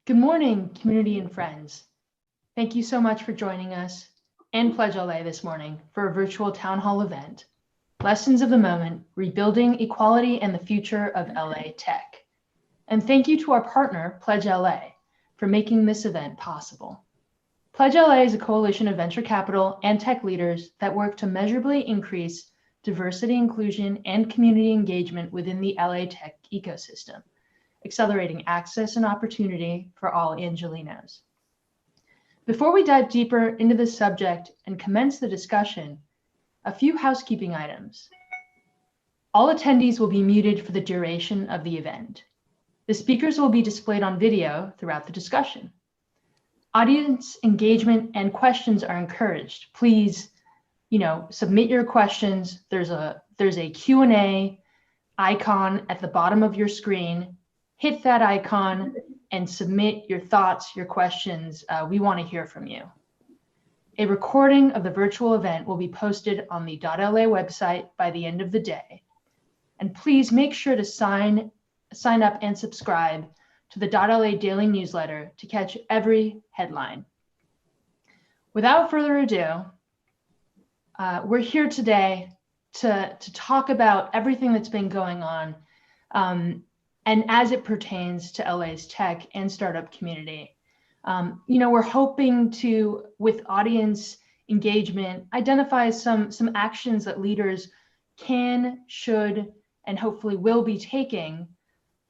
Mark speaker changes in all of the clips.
Speaker 1: Good morning, community and friends. Thank you so much for joining us and PledgeLA this morning for a virtual town hall event, Lessons of the Moment, Rebuilding Equality and the Future of LA Tech. And thank you to our partner, PledgeLA, for making this event possible. PledgeLA is a coalition of venture capital and tech leaders that work to measurably increase diversity, inclusion, and community engagement within the LA tech ecosystem, accelerating access and opportunity for all Angelenos. Before we dive deeper into this subject and commence the discussion, a few housekeeping items. All attendees will be muted for the duration of the event. The speakers will be displayed on video throughout the discussion. Audience engagement and questions are encouraged. Please, submit your questions. There's a Q&A icon at the bottom of your screen. Hit that icon and submit your thoughts, your questions. We want to hear from you. A recording of the virtual event will be posted on the .LA website by the end of the day. And please make sure to sign up and subscribe to the .LA daily newsletter to catch every headline. Without further ado, we're here today to talk about everything that's been going on and as it pertains to LA's tech and startup community. We're hoping to, with audience engagement, identify some actions that leaders can, should, and hopefully will be taking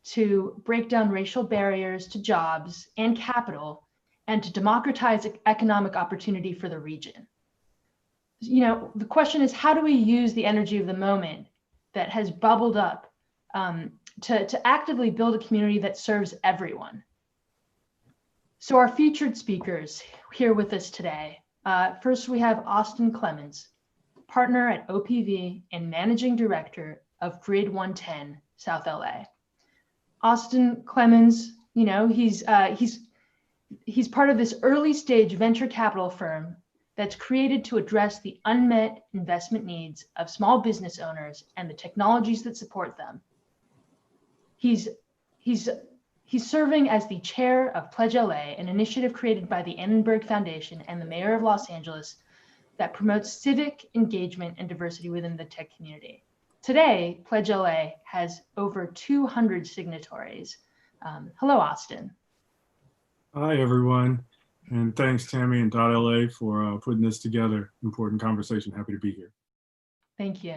Speaker 1: to break down racial barriers to jobs and capital and to democratize economic opportunity for the region. The question is, how do we use the energy of the moment that has bubbled up to actively build a community that serves everyone? So our featured speakers here with us today. First, we have Austin Clements, partner at OPV and managing director of Grid110 South LA. Austin Clements, he's part of this early stage venture capital firm that's created to address the unmet investment needs of small business owners and the technologies that support them. He's serving as the chair of PledgeLA, an initiative created by the Annenberg Foundation and the mayor of Los Angeles that promotes civic engagement and diversity within the tech community. Today, PledgeLA has over 200 signatories. Hello, Austin.
Speaker 2: Hi, everyone. And thanks, Tami and .LA for putting this together. Important conversation. Happy to be here.
Speaker 1: Thank you.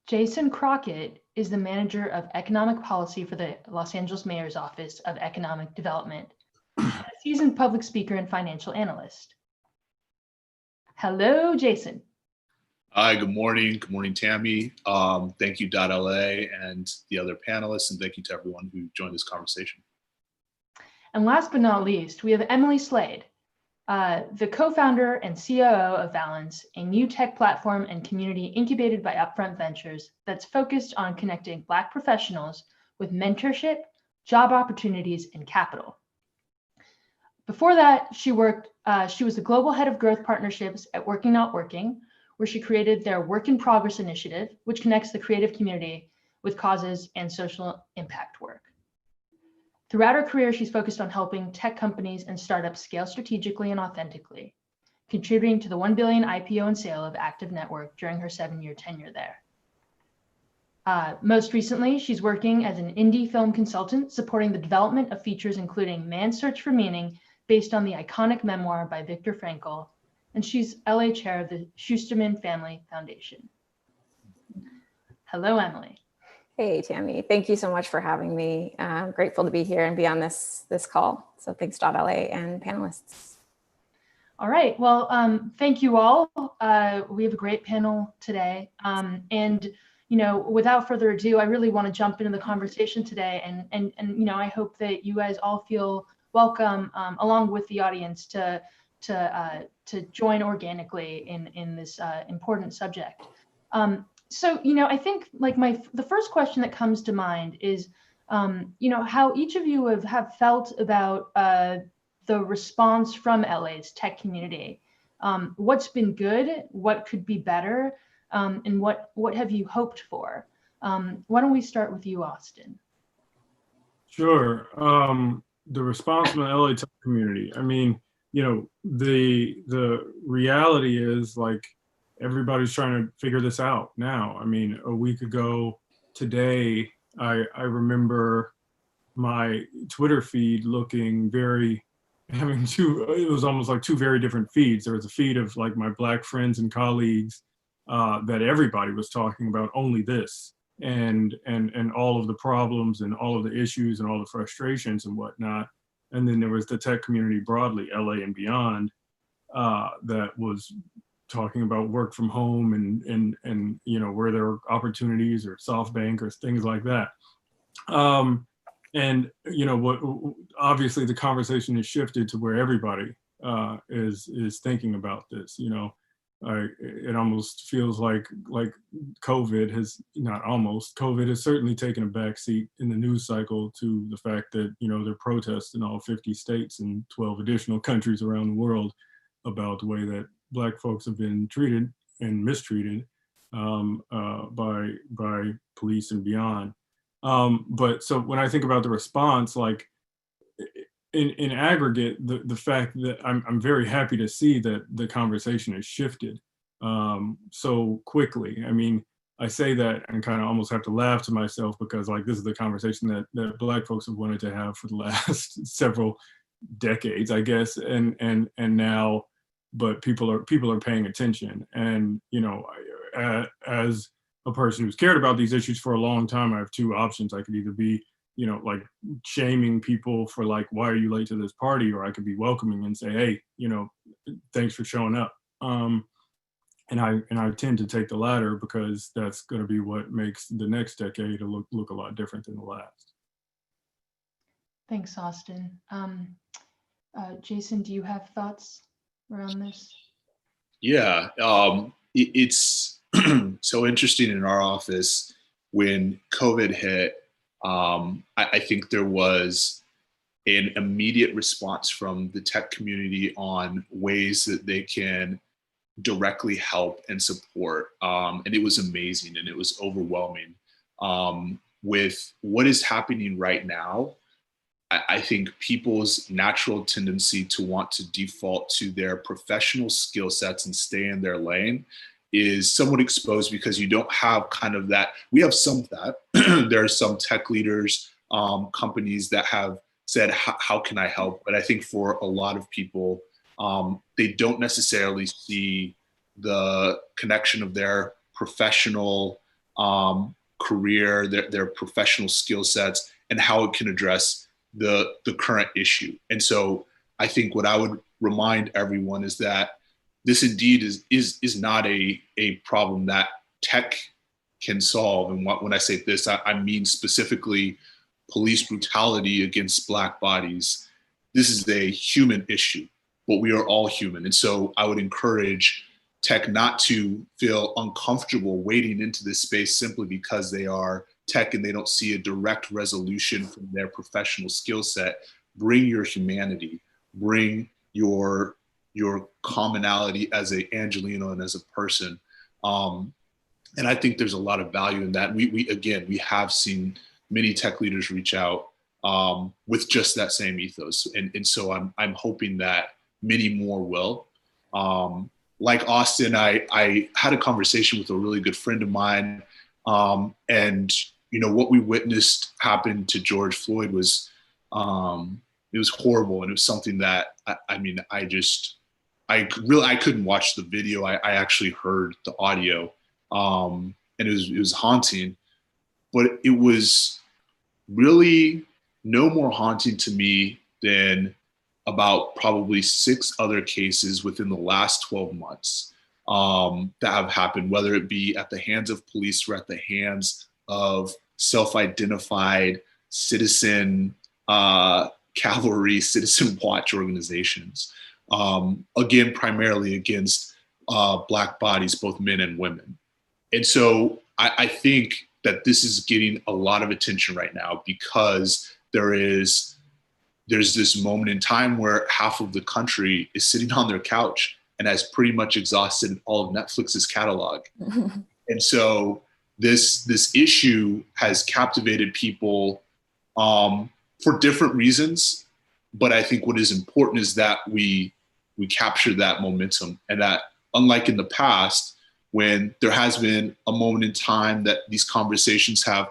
Speaker 1: Jasson Crockett is the manager of economic policy for the Los Angeles Mayor's Office of Economic Development, a seasoned public speaker and financial analyst. Hello, Jasson.
Speaker 3: Hi, good morning. Good morning, Tami. Thank you, .LA, and the other panelists, and thank you to everyone who joined this conversation.
Speaker 1: And last but not least, we have Emily Slade, the co-founder and COO of Valence, a new tech platform and community incubated by Upfront Ventures that's focused on connecting Black professionals with mentorship, job opportunities, and capital. Before that, she was the global head of growth partnerships at Working Not Working, where she created their Work in Progress initiative, which connects the creative community with causes and social impact work. Throughout her career, she's focused on helping tech companies and startups scale strategically and authentically, contributing to the 1 billion IPO and sale of Active Network during her 7-year tenure there. Most recently, she's working as an indie film consultant, supporting the development of features including Man's Search for Meaning, based on the iconic memoir by Viktor Frankl, and she's LA chair of the Schusterman Family Foundation. Hello, Emily.
Speaker 4: Hey, Tami. Thank you so much for having me. I'm grateful to be here and be on this call. So thanks, .LA and panelists.
Speaker 1: All right. Well, thank you all. We have a great panel today. And without further ado, I really want to jump into the conversation today. And I hope that you guys all feel welcome, along with the audience, to join organically in this important subject. So, I think the first question that comes to mind is, how each of you have felt about the response from LA's tech community. What's been good, what could be better, and what have you hoped for? Why don't we start with you, Austin?
Speaker 2: Sure. the response from the LA tech community. I mean, you know, the reality is like everybody's trying to figure this out now. I mean, a week ago today, I remember my Twitter feed looking having it was almost like two very different feeds. There was a feed of like my Black friends and colleagues that everybody was talking about only this and all of the problems and all of the issues and all the frustrations and whatnot. And then there was the tech community broadly, LA and beyond, that was talking about work from home and you know, where there are opportunities or SoftBank or things like that. And you know what? Obviously, the conversation has shifted to where everybody is thinking about this. You know, it almost feels like COVID has COVID has certainly taken a backseat in the news cycle to the fact that, you know, there are protests in all 50 states and 12 additional countries around the world about the way that Black folks have been treated and mistreated by police and beyond. But so when I think about the response, like in aggregate, the fact that I'm very happy to see that the conversation has shifted so quickly. I mean, I say that and kind of almost have to laugh to myself because like this is the conversation that Black folks have wanted to have for the last several decades, I guess, and now, but people are paying attention, and you know, as a person who's cared about these issues for a long time, I have two options. I could either be, you know, like shaming people for like, why are you late to this party? Or I could be welcoming and say, hey, you know, thanks for showing up. And I tend to take the latter because that's going to be what makes the next decade look a lot different than the last.
Speaker 1: Thanks, Austin. Jasson, do you have thoughts around this?
Speaker 3: Yeah, it's so interesting in our office when COVID hit. I think there was an immediate response from the tech community on ways that they can directly help and support. And it was amazing and it was overwhelming. With what is happening right now, I think people's natural tendency to want to default to their professional skill sets and stay in their lane is somewhat exposed because you don't have kind of that. We have some of that. There are some tech leaders, companies that have said, how can I help? But I think for a lot of people, they don't necessarily see the connection of their professional career, their professional skill sets, and how it can address the current issue. And so I think what I would remind everyone is that this indeed is not a problem that tech can solve. And when I say this, I mean specifically police brutality against Black bodies. This is a human issue, but we are all human. And so I would encourage tech not to feel uncomfortable wading into this space simply because they are tech and they don't see a direct resolution from their professional skill set. Bring your humanity, bring your commonality as a Angelino and as a person. And I think there's a lot of value in that. We have seen many tech leaders reach out with just that same ethos. And so I'm hoping that many more will. Like Austin, I had a conversation with a really good friend of mine, and you know what we witnessed happen to George Floyd was it was horrible, and it was something that I couldn't watch the video. I actually heard the audio, and it was haunting, but it was really no more haunting to me than about probably 6 other cases within the last 12 months that have happened, whether it be at the hands of police or at the hands of self-identified citizen cavalry, citizen watch organizations. Again, primarily against Black bodies, both men and women. And so I think that this is getting a lot of attention right now because there's this moment in time where half of the country is sitting on their couch and has pretty much exhausted all of Netflix's catalog. And so this issue has captivated people for different reasons. But I think what is important is that we capture that momentum, and that unlike in the past, when there has been a moment in time that these conversations have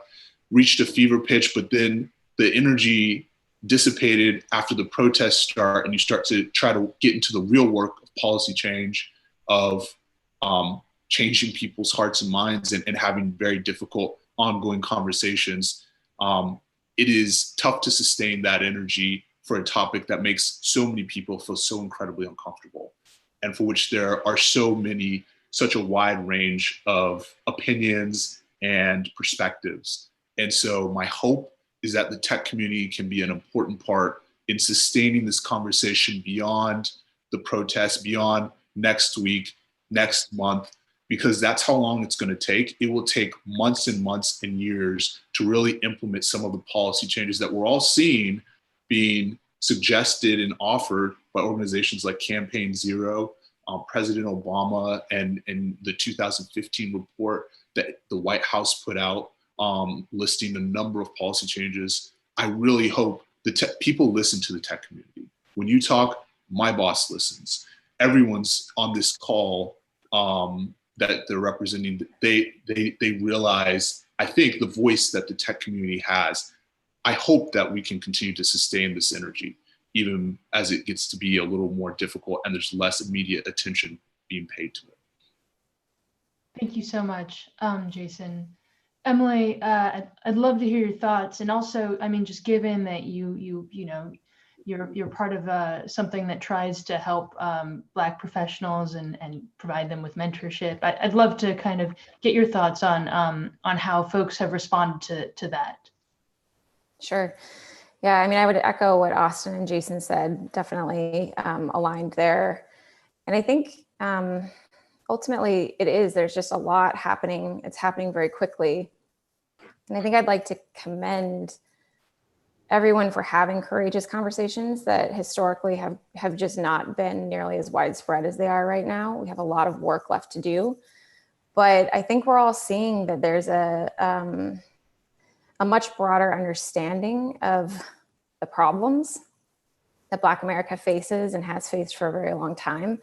Speaker 3: reached a fever pitch, but then the energy dissipated after the protests start and you start to try to get into the real work of policy change, of changing people's hearts and minds, and having very difficult ongoing conversations. It is tough to sustain that energy for a topic that makes so many people feel so incredibly uncomfortable, and for which there are such a wide range of opinions and perspectives. And so my hope is that the tech community can be an important part in sustaining this conversation beyond the protests, beyond next week, next month, because that's how long it's going to take. It will take months and months and years to really implement some of the policy changes that we're all seeing being suggested and offered by organizations like Campaign Zero, President Obama, and the 2015 report that the White House put out listing a number of policy changes. I really hope people listen to the tech community. When you talk, my boss listens. Everyone's on this call that they're representing. They realize, I think, the voice that the tech community has. I hope that we can continue to sustain this energy, even as it gets to be a little more difficult and there's less immediate attention being paid to it.
Speaker 1: Thank you so much, Jasson. Emily, I'd love to hear your thoughts, and also, I mean, just given that you're part of something that tries to help Black professionals and provide them with mentorship. I'd love to kind of get your thoughts on how folks have responded to that.
Speaker 4: Sure. Yeah, I mean, I would echo what Austin and Jasson said, definitely aligned there. And I think ultimately there's just a lot happening. It's happening very quickly. And I think I'd like to commend everyone for having courageous conversations that historically have just not been nearly as widespread as they are right now. We have a lot of work left to do. But I think we're all seeing that there's a much broader understanding of the problems that Black America faces and has faced for a very long time.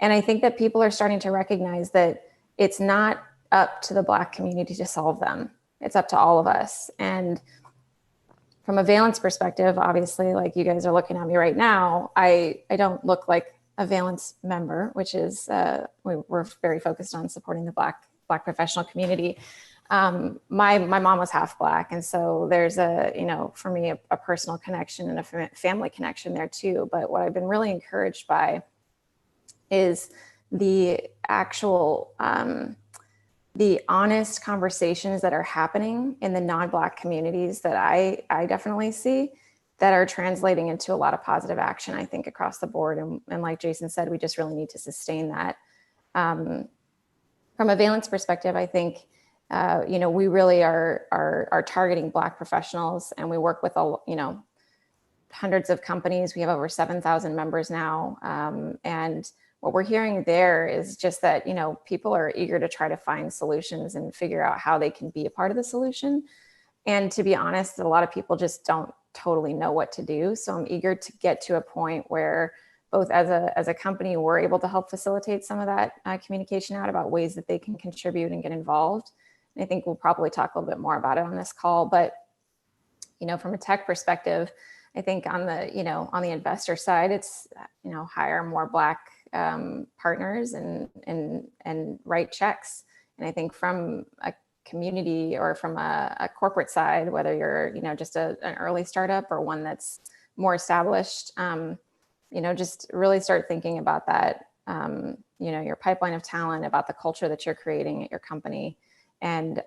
Speaker 4: And I think that people are starting to recognize that it's not up to the Black community to solve them. It's up to all of us. And from a Valence perspective, obviously, like you guys are looking at me right now, I don't look like a Valence member, which is, we're very focused on supporting the Black professional community. My mom was half Black. And so there's for me, a personal connection and a family connection there too. But what I've been really encouraged by is the actual, the honest conversations that are happening in the non-Black communities that I definitely see that are translating into a lot of positive action, I think, across the board. And like Jasson said, we just really need to sustain that. From a Valence perspective, I think, we really are targeting Black professionals, and we work with hundreds of companies. We have over 7,000 members now. And what we're hearing there is just that, people are eager to try to find solutions and figure out how they can be a part of the solution. And to be honest, a lot of people just don't totally know what to do. So I'm eager to get to a point where both as a company, we're able to help facilitate some of that communication out about ways that they can contribute and get involved. And I think we'll probably talk a little bit more about it on this call. But, from a tech perspective, I think on the investor side, it's, hire more Black partners and write checks. And I think from a community or from a corporate side, whether you're, just an early startup or one that's more established, just really start thinking about that, your pipeline of talent, about the culture that you're creating at your company, and,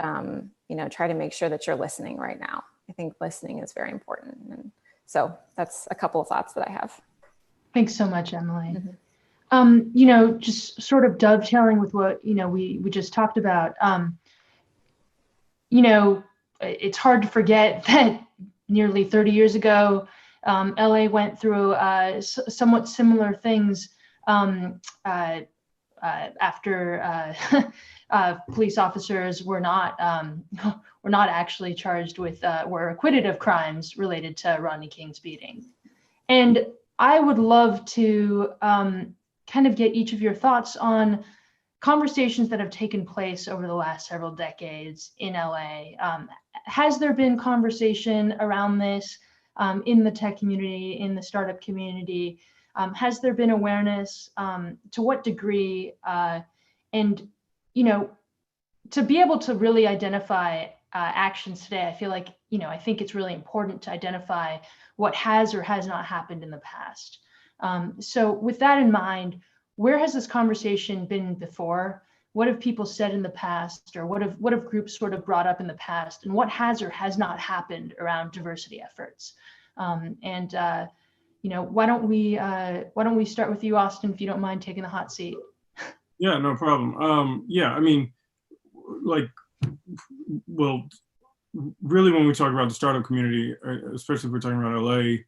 Speaker 4: try to make sure that you're listening right now. I think listening is very important. And so that's a couple of thoughts that I have. Thanks
Speaker 1: so much, Emily. Mm-hmm. Just sort of dovetailing with what, we just talked about, it's hard to forget that nearly 30 years ago, LA went through somewhat similar things after police officers were not actually charged with, were acquitted of crimes related to Rodney King's beating. And I would love to kind of get each of your thoughts on conversations that have taken place over the last several decades in LA. Has there been conversation around this in the tech community, in the startup community? Has there been awareness? To what degree? And, you know, to be able to really identify actions today, I feel like, I think it's really important to identify what has or has not happened in the past. So with that in mind, where has this conversation been before? What have people said in the past, or what have groups sort of brought up in the past, and what has or has not happened around diversity efforts? Why don't we start with you, Austin, if you don't mind taking the hot seat?
Speaker 2: Yeah, no problem. Yeah, I mean, really, when we talk about the startup community, especially if we're talking about LA,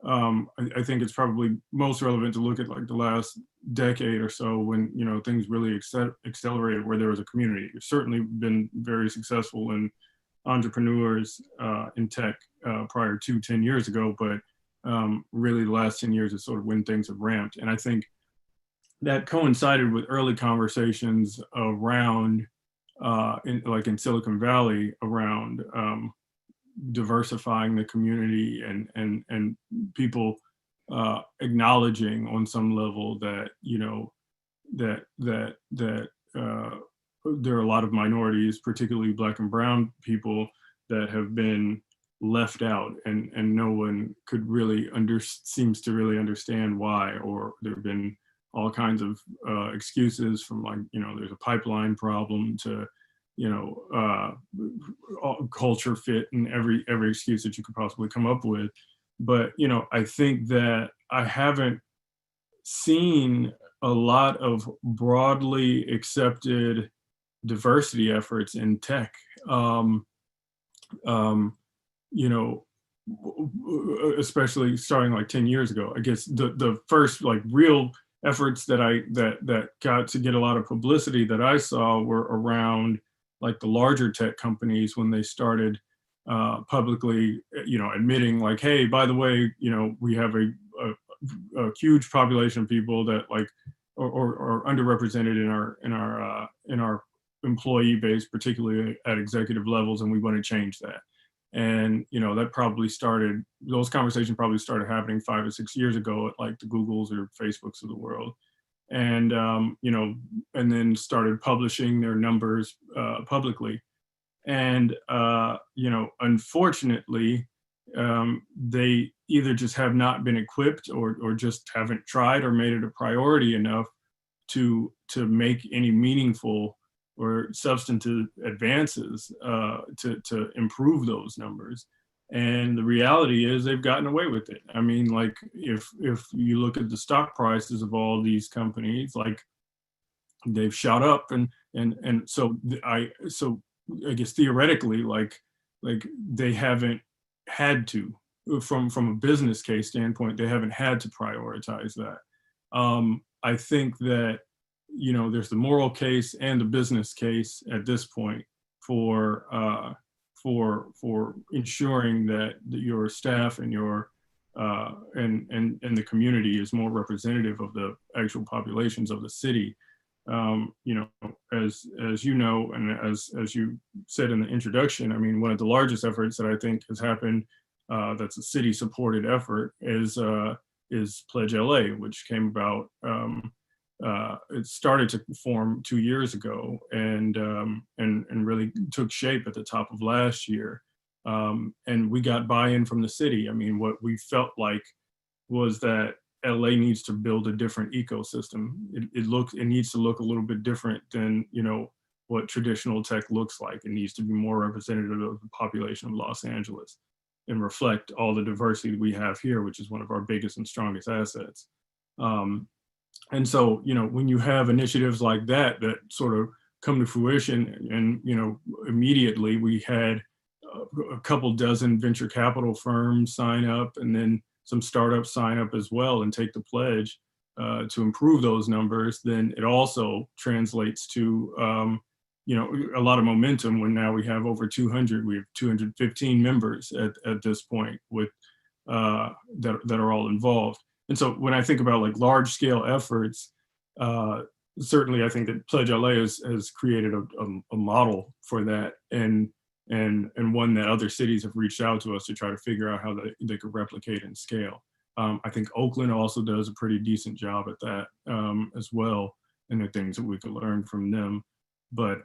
Speaker 2: I think it's probably most relevant to look at like the last decade or so when, things really accelerated where there was a community. It's certainly been very successful in entrepreneurs in tech prior to 10 years ago, but really the last 10 years is sort of when things have ramped. And I think that coincided with early conversations around, in Silicon Valley, around diversifying the community and people acknowledging on some level that there are a lot of minorities, particularly Black and brown people, that have been left out, and no one could really seems to really understand why, or there have been all kinds of excuses from there's a pipeline problem to culture fit and every excuse that you could possibly come up with. But, I think that I haven't seen a lot of broadly accepted diversity efforts in tech. Especially starting like 10 years ago. I guess the first real efforts that got to get a lot of publicity that I saw were around the larger tech companies when they started publicly, admitting hey, by the way, we have a huge population of people that are underrepresented in our employee base, particularly at executive levels, and we want to change that. And those conversations probably started happening 5 or 6 years ago at the Googles or Facebooks of the world. And and then started publishing their numbers publicly. And unfortunately, they either just have not been equipped or just haven't tried or made it a priority enough to make any meaningful or substantive advances to improve those numbers. And the reality is they've gotten away with it. I mean, if you look at the stock prices of all these companies, they've shot up, and so I guess theoretically, they haven't had to, from a business case standpoint, they haven't had to prioritize that. I think that there's the moral case and the business case at this point for ensuring that your staff and your and the community is more representative of the actual populations of the city. As and as you said in the introduction, I mean, one of the largest efforts that I think has happened that's a city supported effort is PledgeLA, which came about. It started to form 2 years ago and really took shape at the top of last year. And we got buy-in from the city. I mean, what we felt like was that LA needs to build a different ecosystem. It needs to look a little bit different than, what traditional tech looks like. It needs to be more representative of the population of Los Angeles and reflect all the diversity we have here, which is one of our biggest and strongest assets. And so, when you have initiatives like that sort of come to fruition, and, immediately we had a couple dozen venture capital firms sign up, and then some startups sign up as well and take the pledge to improve those numbers, then it also translates to, a lot of momentum when now we have over 200, we have 215 members at this point with that are all involved. And so when I think about like large scale efforts, certainly I think that PledgeLA has created a model for that, and one that other cities have reached out to us to try to figure out how they could replicate and scale. I think Oakland also does a pretty decent job at that as well, and the things that we could learn from them. But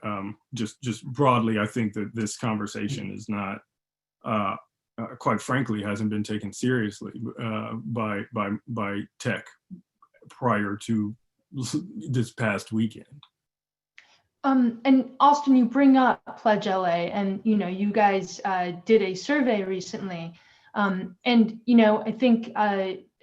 Speaker 2: just broadly, I think that this conversation is not, quite frankly, hasn't been taken seriously by tech prior to this past weekend.
Speaker 1: And Austin, you bring up PledgeLA, and you guys did a survey recently, and I think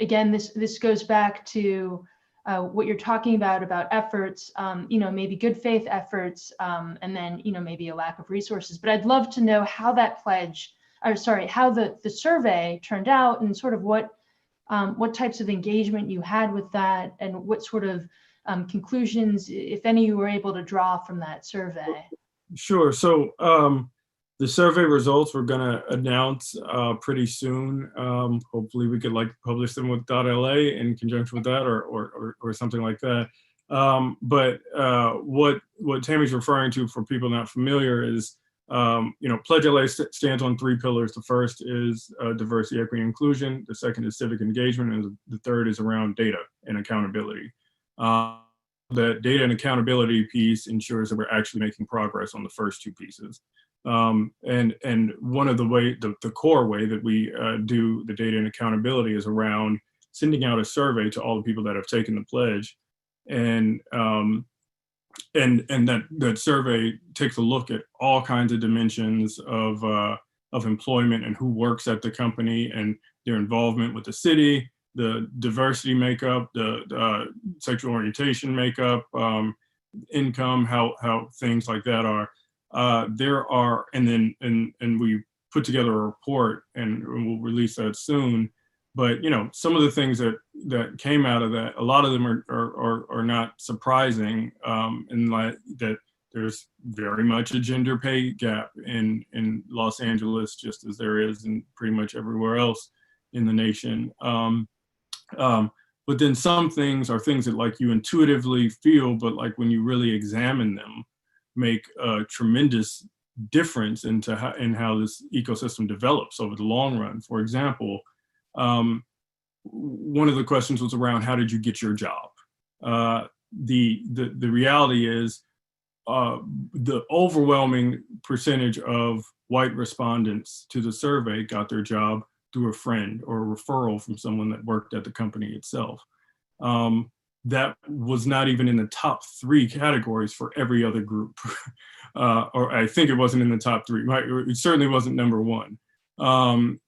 Speaker 1: again this goes back to what you're talking about efforts, maybe good faith efforts, and then maybe a lack of resources. But I'd love to know how that how the survey turned out, and sort of what types of engagement you had with that, and what sort of conclusions, if any, you were able to draw from that survey.
Speaker 2: Sure. So the survey results we're going to announce pretty soon. Hopefully we could publish them with .LA in conjunction with that, or something like that. But what Tammy's referring to, for people not familiar, is PledgeLA stands on 3 pillars. The first is diversity, equity, and inclusion. The second is civic engagement, and the third is around data and accountability. The data and accountability piece ensures that we're actually making progress on the first 2 pieces. And one of the core way that we do the data and accountability is around sending out a survey to all the people that have taken the pledge, and that survey takes a look at all kinds of dimensions of employment, and who works at the company, and their involvement with the city, the diversity makeup, the sexual orientation makeup, income, how things like that are. There are, and we put together a report, and we'll release that soon. But some of the things that came out of that, a lot of them are not surprising, in that there's very much a gender pay gap in Los Angeles, just as there is in pretty much everywhere else in the nation. But then some things are things that you intuitively feel, but when you really examine them, make a tremendous difference in how this ecosystem develops over the long run. For example, one of the questions was around, how did you get your job? The reality is, the overwhelming percentage of white respondents to the survey got their job through a friend or a referral from someone that worked at the company itself. That was not even in the top 3 categories for every other group. Or I think it wasn't in the top 3, right? It certainly wasn't number 1. And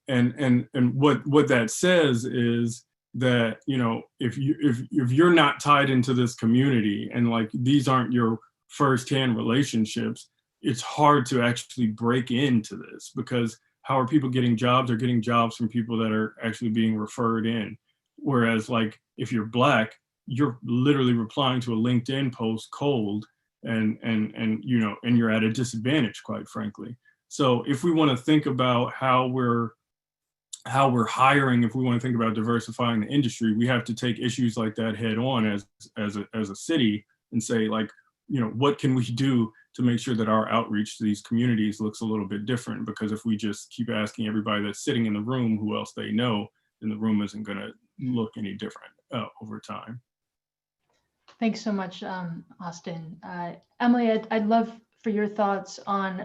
Speaker 2: what that says is that, if you're not tied into this community, and these aren't your firsthand relationships, it's hard to actually break into this, because how are people getting jobs? They're getting jobs from people that are actually being referred in. Whereas if you're Black, you're literally replying to a LinkedIn post cold, and you're at a disadvantage, quite frankly. So if we want to think about how we're hiring, if we want to think about diversifying the industry, we have to take issues like that head on as a city, and say, what can we do to make sure that our outreach to these communities looks a little bit different? Because if we just keep asking everybody that's sitting in the room who else they know, then the room isn't going to look any different over time.
Speaker 1: Thanks so much, Austin. Emily, I'd love for your thoughts on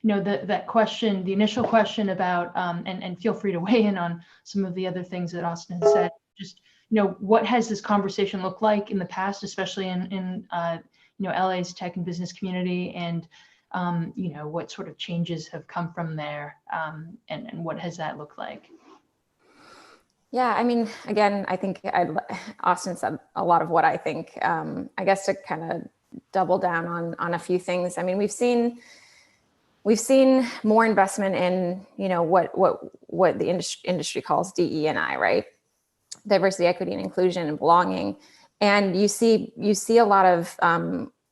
Speaker 1: that question, the initial question about, and feel free to weigh in on some of the other things that Austin said. Just what has this conversation looked like in the past, especially in LA's tech and business community, and what sort of changes have come from there, and what has that looked like?
Speaker 4: Yeah, I mean, again, I think Austin said a lot of what I think. I guess to kind of double down on a few things. I mean, we've seen more investment in what the industry calls DE&I, right? Diversity, equity, and inclusion, and belonging. And you see a lot of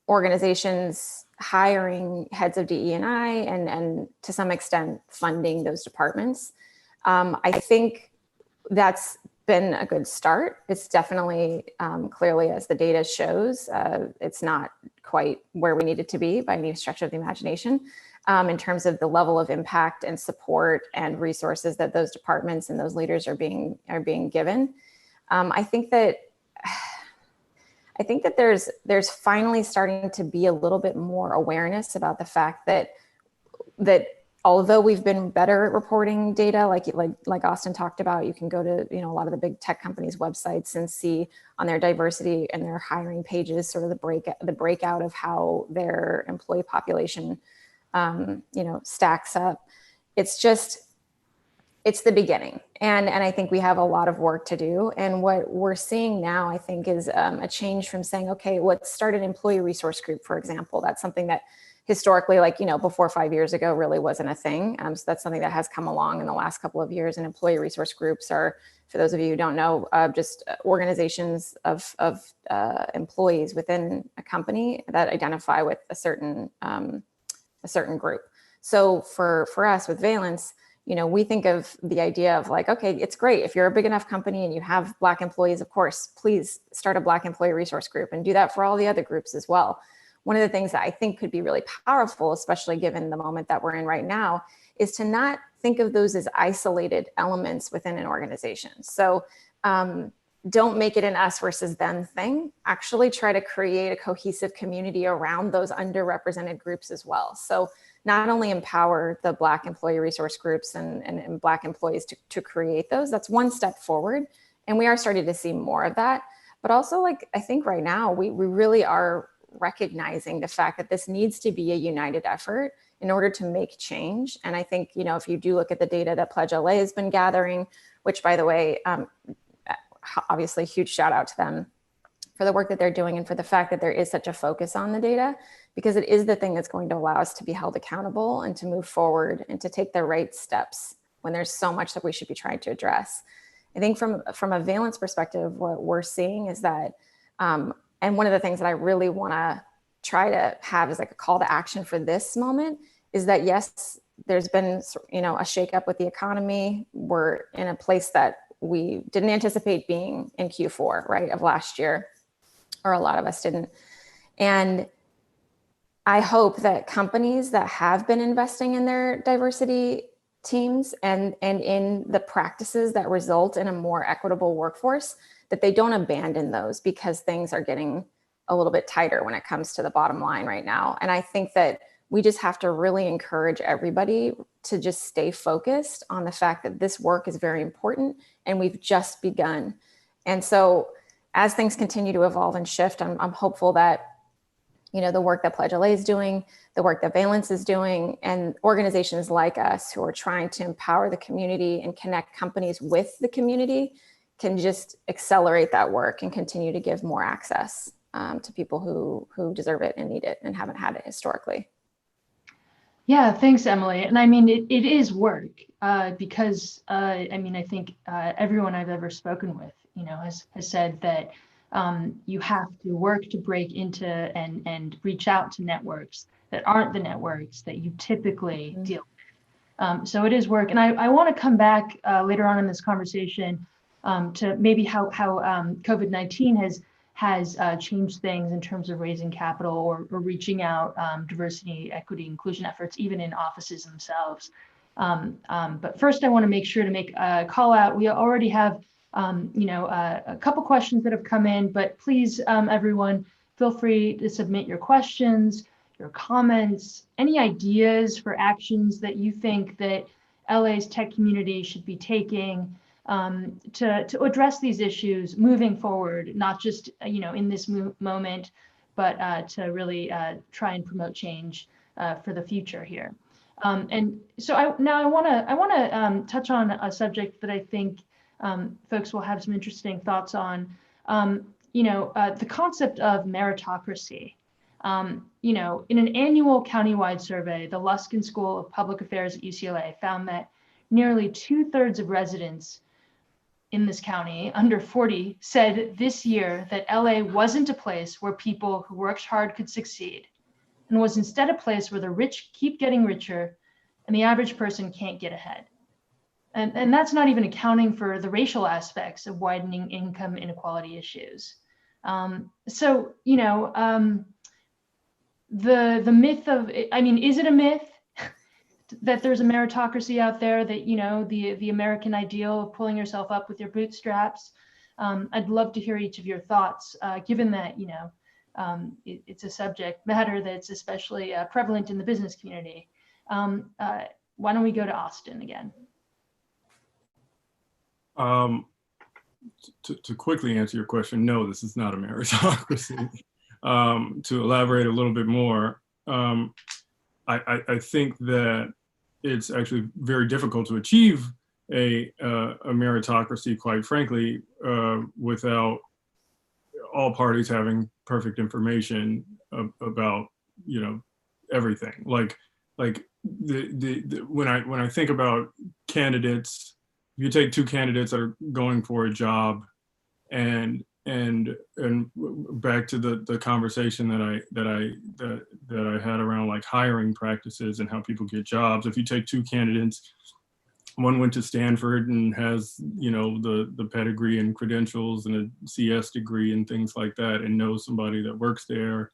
Speaker 4: organizations hiring heads of DE&I and to some extent funding those departments. I think that's been a good start. It's definitely clearly, as the data shows, it's not quite where we need it to be by any stretch of the imagination in terms of the level of impact and support and resources that those departments and those leaders are being given. I think that there's finally starting to be a little bit more awareness about the fact that although we've been better at reporting data, like Austin talked about, you can go to a lot of the big tech companies' websites and see on their diversity and their hiring pages sort of the breakout of how their employee population stacks up. It's the beginning, and I think we have a lot of work to do. And what we're seeing now, I think, is a change from saying, okay, let's start an employee resource group, for example. That's something that historically, before 5 years ago, really wasn't a thing. So that's something that has come along in the last couple of years. And employee resource groups are, for those of you who don't know, just organizations of employees within a company that identify with a certain group. So for us with Valence, we think of the idea of okay, it's great if you're a big enough company and you have Black employees, of course, please start a Black employee resource group and do that for all the other groups as well. One of the things that I think could be really powerful, especially given the moment that we're in right now, is to not think of those as isolated elements within an organization. So don't make it an us versus them thing. Actually try to create a cohesive community around those underrepresented groups as well. So not only empower the Black employee resource groups and Black employees to create those, that's one step forward. And we are starting to see more of that. But also, I think right now, we really are recognizing the fact that this needs to be a united effort in order to make change. And I think, if you do look at the data that PledgeLA has been gathering, which, by the way, obviously huge shout out to them for the work that they're doing and for the fact that there is such a focus on the data, because it is the thing that's going to allow us to be held accountable and to move forward and to take the right steps when there's so much that we should be trying to address. I think from a Valence perspective, what we're seeing is that, and one of the things that I really want to try to have as a call to action for this moment is that, yes, there's been, a shakeup with the economy. We're in a place that we didn't anticipate being in Q4, right, of last year, or a lot of us didn't. And I hope that companies that have been investing in their diversity teams and in the practices that result in a more equitable workforce, that they don't abandon those because things are getting a little bit tighter when it comes to the bottom line right now. And I think that we just have to really encourage everybody to just stay focused on the fact that this work is very important and we've just begun. And so as things continue to evolve and shift, I'm hopeful that the work that PledgeLA is doing, the work that Valence is doing, and organizations like us who are trying to empower the community and connect companies with the community can just accelerate that work and continue to give more access to people who deserve it and need it and haven't had it historically.
Speaker 1: Yeah, thanks, Emily. And I mean, it is work because I think everyone I've ever spoken with, has said that you have to work to break into and reach out to networks that aren't the networks that you typically deal with. So it is work. And I want to come back later on in this conversation to maybe how COVID-19 has changed things in terms of raising capital or reaching out diversity, equity, inclusion efforts, even in offices themselves. But first, I want to make sure to make a call out. We already have a couple questions that have come in, but please, everyone, feel free to submit your questions, your comments, any ideas for actions that you think that LA's tech community should be taking to address these issues moving forward, not just in this moment, but to really try and promote change for the future here. And so I want to touch on a subject that I think folks will have some interesting thoughts on. The concept of meritocracy. In an annual countywide survey, the Luskin School of Public Affairs at UCLA found that nearly 2/3 of residents in this county under 40 said this year that LA wasn't a place where people who worked hard could succeed, and was instead a place where the rich keep getting richer and the average person can't get ahead. And that's not even accounting for the racial aspects of widening income inequality issues. So, you know, the myth of, I mean, is it a myth that there's a meritocracy out there, that, you know, the American ideal of pulling yourself up with your bootstraps? I'd love to hear each of your thoughts, given that, you know, it's a subject matter that's especially prevalent in the business community. Why don't we go to Austin again?
Speaker 2: To quickly answer your question, no, this is not a meritocracy. To elaborate a little bit more, I think that it's actually very difficult to achieve a meritocracy, quite frankly, without all parties having perfect information about, you know, everything. Like when I think about candidates, if you take two candidates that are going for a job, and back to the conversation that I had around like hiring practices and how people get jobs. If you take two candidates, one went to Stanford and has, you know, the pedigree and credentials and a CS degree and things like that, and knows somebody that works there,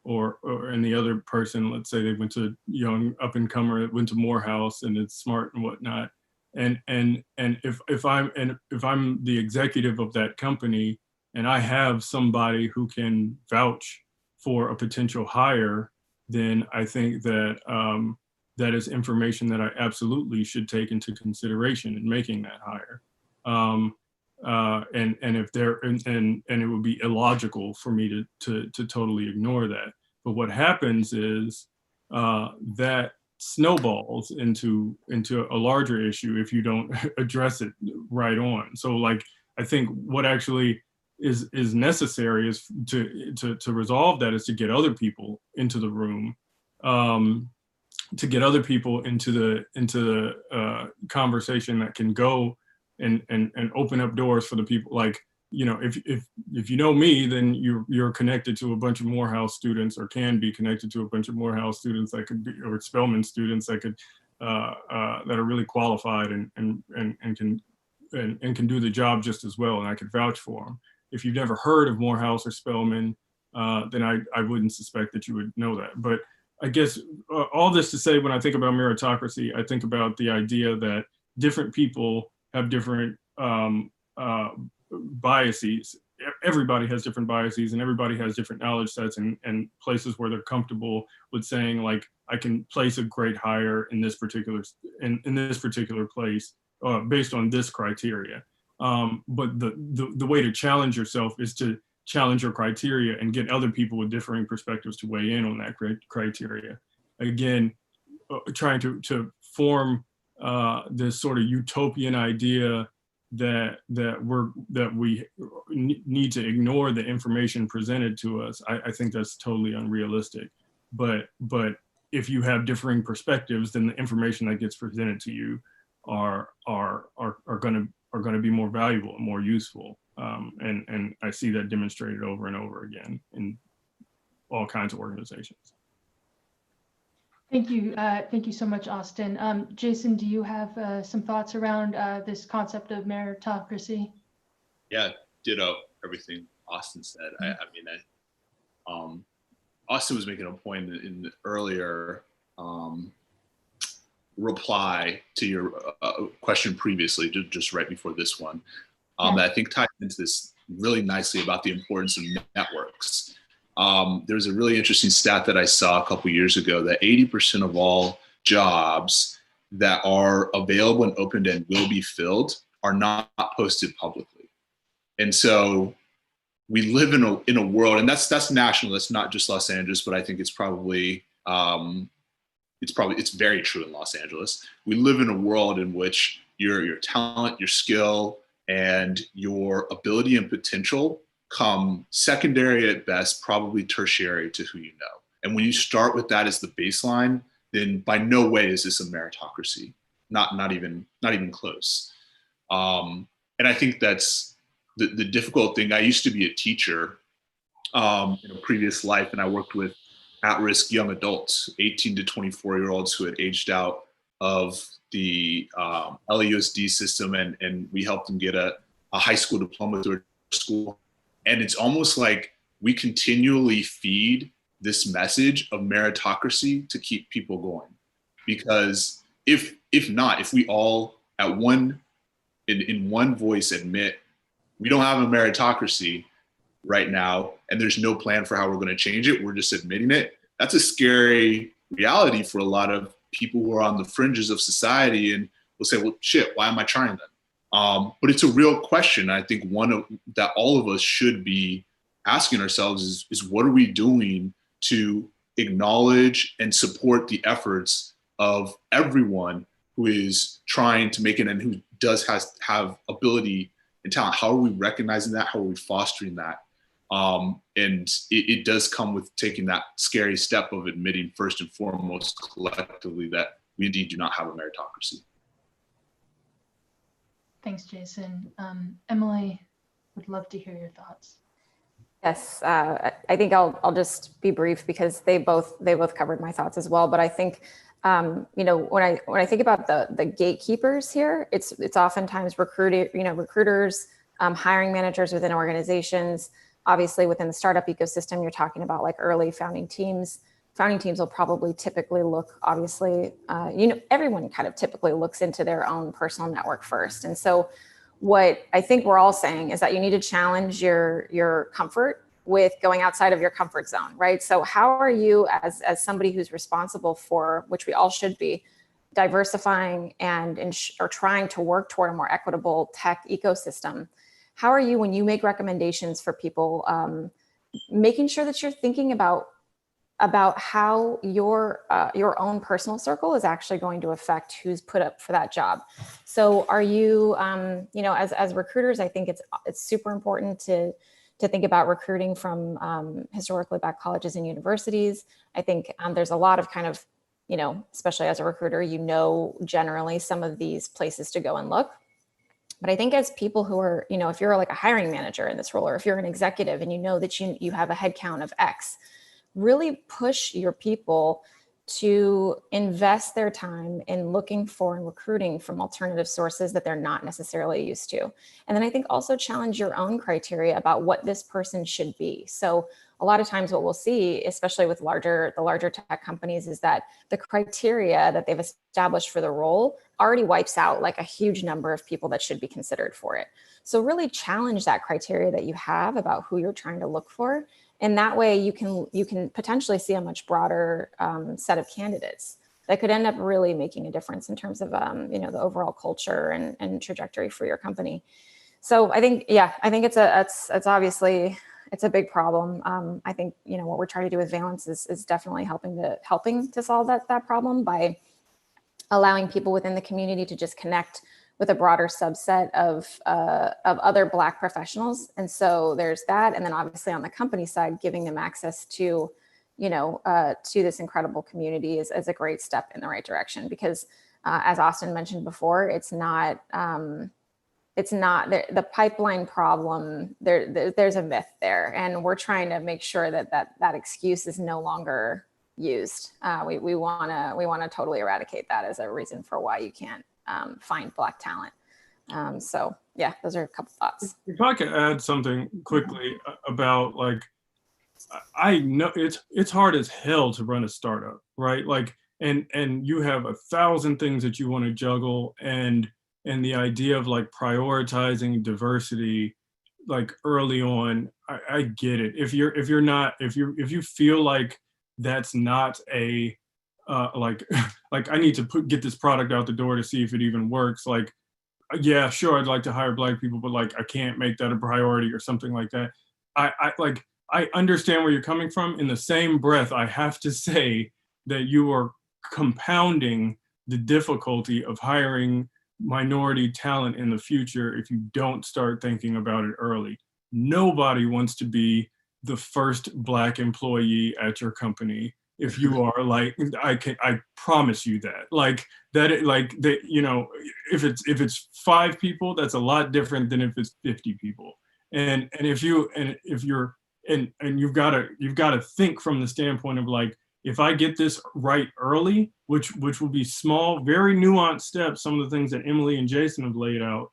Speaker 2: and the other person, let's say they went to young up and comer that went to Morehouse and it's smart and whatnot. And if I'm the executive of that company and I have somebody who can vouch for a potential hire, then I think that that is information that I absolutely should take into consideration in making that hire. And if there and it would be illogical for me to totally ignore that. But what happens is that snowballs into a larger issue if you don't address it right on. So like, I think what actually is necessary is to resolve that, is to get other people into the room, to get other people into the conversation that can go and open up doors for the people. Like, you know, if you know me, then you're connected to a bunch of Morehouse students, or can be connected to a bunch of Morehouse students that could be, or Spelman students that could that are really qualified and can do the job just as well, and I could vouch for them. If you've never heard of Morehouse or Spelman, then I wouldn't suspect that you would know that. But I guess all this to say, when I think about meritocracy, I think about the idea that different people have different biases. Everybody has different biases, and everybody has different knowledge sets and places where they're comfortable with saying, like, I can place a great hire in this particular place based on this criteria. But the way to challenge yourself is to challenge your criteria and get other people with differing perspectives to weigh in on that criteria. Again, trying to form this sort of utopian idea that we need to ignore the information presented to us, I think that's totally unrealistic. But if you have differing perspectives, then the information that gets presented to you are going to be more valuable and more useful. And I see that demonstrated over and over again in all kinds of organizations.
Speaker 1: Thank you. Thank you so much, Austin. Jasson, do you have some thoughts around this concept of meritocracy?
Speaker 3: Yeah, ditto everything Austin said. Austin was making a point in the earlier reply to your question previously, just right before this one, that I think ties into this really nicely about the importance of networks. There's a really interesting stat that I saw a couple years ago that 80% of all jobs that are available and opened and will be filled are not posted publicly. And so we live in a world, and that's national. That's not just Los Angeles, but I think it's probably it's very true in Los Angeles. We live in a world in which your talent, your skill, and your ability and potential come secondary at best, probably tertiary to who you know. And when you start with that as the baseline, then by no way is this a meritocracy. Not even close. And I think that's the difficult thing. I used to be a teacher in a previous life, and I worked with at-risk young adults, 18 to 24-year-olds who had aged out of the LAUSD system, and we helped them get a high school diploma through a school. And it's almost like we continually feed this message of meritocracy to keep people going. Because if we all at in one voice admit we don't have a meritocracy right now, and there's no plan for how we're going to change it, we're just admitting it, that's a scary reality for a lot of people who are on the fringes of society and will say, well, shit, why am I trying then? But it's a real question. I think that all of us should be asking ourselves is what are we doing to acknowledge and support the efforts of everyone who is trying to make it and who have ability and talent? How are we recognizing that? How are we fostering that? And it does come with taking that scary step of admitting first and foremost collectively that we indeed do not have a meritocracy.
Speaker 1: Thanks, Jasson. Emily, would love to hear your thoughts.
Speaker 4: Yes, I think I'll just be brief because they both covered my thoughts as well. But I think when I think about the gatekeepers here, it's oftentimes recruiters, hiring managers within organizations. Obviously, within the startup ecosystem, you're talking about like early founding teams. Founding teams will probably typically look, obviously, everyone kind of typically looks into their own personal network first. And so what I think we're all saying is that you need to challenge your comfort with going outside of your comfort zone, right? So how are you, as somebody who's responsible for, which we all should be, diversifying or trying to work toward a more equitable tech ecosystem? How are you, when you make recommendations for people, making sure that you're thinking about how your own personal circle is actually going to affect who's put up for that job? So are you, as recruiters, I think it's super important to think about recruiting from historically Black colleges and universities. I think there's a lot of kind of, especially as a recruiter, generally some of these places to go and look. But I think as people who are, if you're like a hiring manager in this role, or if you're an executive and you know that you have a headcount of X, really push your people to invest their time in looking for and recruiting from alternative sources that they're not necessarily used to. And then I think also challenge your own criteria about what this person should be. So a lot of times what we'll see, especially with the larger tech companies, is that the criteria that they've established for the role already wipes out like a huge number of people that should be considered for it. So really challenge that criteria that you have about who you're trying to look for. And that way you can potentially see a much broader set of candidates that could end up really making a difference in terms of the overall culture and trajectory for your company. So I think it's obviously a big problem. I think what we're trying to do with Valence is definitely helping to solve that problem by allowing people within the community to just connect with a broader subset of other Black professionals. And so there's that. And then obviously on the company side, giving them access to this incredible community is a great step in the right direction, because as Austin mentioned before, it's not the pipeline problem. There's a myth there. And we're trying to make sure that excuse is no longer used. We want to totally eradicate that as a reason for why you can't find Black talent. So yeah, those are a couple thoughts.
Speaker 2: If I could add something quickly about, like, I know it's hard as hell to run a startup, right? Like, and you have 1,000 things that you want to juggle, and the idea of like prioritizing diversity, like early on, I get it. If you feel like that's not a like I need to get this product out the door to see if it even works. Like, yeah, sure, I'd like to hire Black people, but like I can't make that a priority or something like that. I understand where you're coming from. In the same breath, I have to say that you are compounding the difficulty of hiring minority talent in the future if you don't start thinking about it early. Nobody wants to be the first Black employee at your company. If you are, like, I promise you that. Like that, if it's 5 people, that's a lot different than if it's 50 people. And you've got to think from the standpoint of like, if I get this right early, which will be small, very nuanced steps, some of the things that Emily and Jasson have laid out,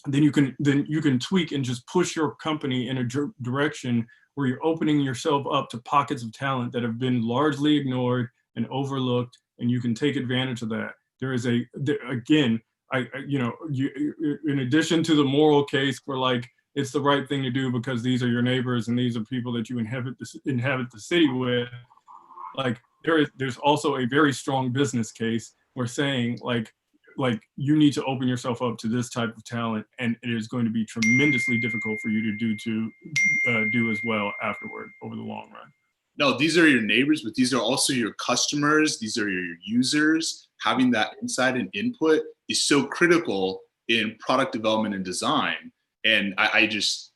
Speaker 2: then you can tweak and just push your company in a direction where you're opening yourself up to pockets of talent that have been largely ignored and overlooked, and you can take advantage of that. There is again, in addition to the moral case for like, it's the right thing to do because these are your neighbors and these are people that you inhabit the city with, like there's also a very strong business case. We're saying like you need to open yourself up to this type of talent, and it is going to be tremendously difficult for you to do as well afterward over the long run.
Speaker 3: No, these are your neighbors, but these are also your customers. These are your users. Having that insight and input is so critical in product development and design. And I just,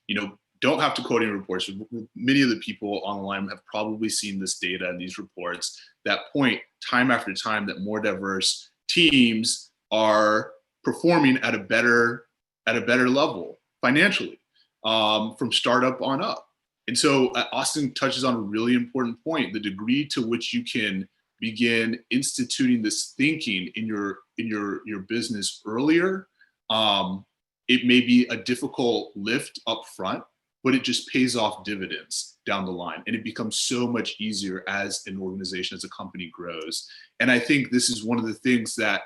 Speaker 3: don't have to quote any reports. Many of the people on the line have probably seen this data and these reports that point time after time that more diverse teams are performing at a better level financially, from startup on up. And so Austin touches on a really important point: the degree to which you can begin instituting this thinking in your business earlier. It may be a difficult lift up front, but it just pays off dividends down the line. And it becomes so much easier as an organization, as a company grows. And I think this is one of the things that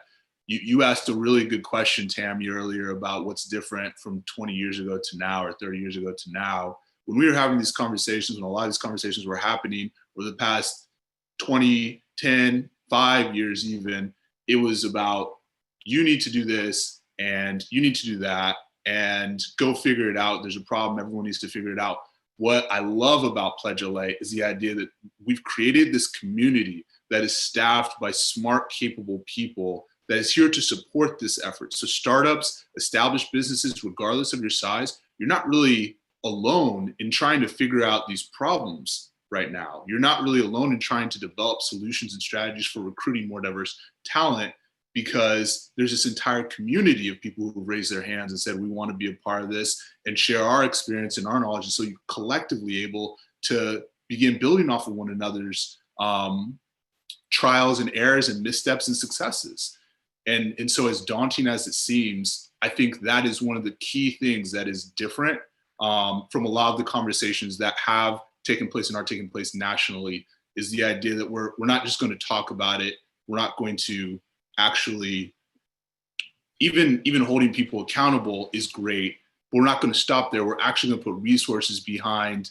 Speaker 3: you asked a really good question, Tami, earlier about what's different from 20 years ago to now, or 30 years ago to now. When we were having these conversations, when a lot of these conversations were happening over the past 20, 10, 5 years even, it was about, you need to do this and you need to do that and go figure it out. There's a problem, everyone needs to figure it out. What I love about PledgeLA is the idea that we've created this community that is staffed by smart, capable people that is here to support this effort. So startups, established businesses, regardless of your size, you're not really alone in trying to figure out these problems right now. You're not really alone in trying to develop solutions and strategies for recruiting more diverse talent, because there's this entire community of people who raised their hands and said, we want to be a part of this and share our experience and our knowledge. And so you're collectively able to begin building off of one another's trials and errors and missteps and successes. And so as daunting as it seems, I think that is one of the key things that is different from a lot of the conversations that have taken place and are taking place nationally, is the idea that we're not just going to talk about it. We're not going to actually, even holding people accountable is great, but we're not going to stop there. We're actually going to put resources behind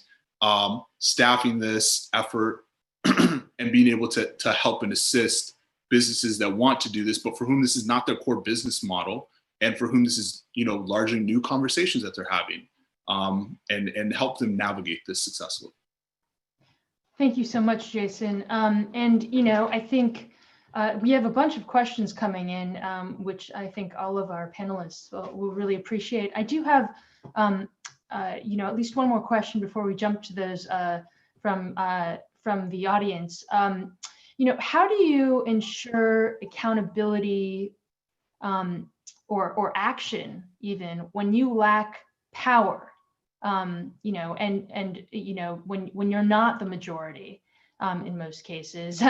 Speaker 3: staffing this effort and being able to help and assist businesses that want to do this, but for whom this is not their core business model, and for whom this is, largely new conversations that they're having, and help them navigate this successfully.
Speaker 1: Thank you so much, Jasson. I think we have a bunch of questions coming in, which I think all of our panelists will really appreciate. I do have, at least one more question before we jump to those from the audience. How do you ensure accountability or action even when you lack power? When you're not the majority, in most cases,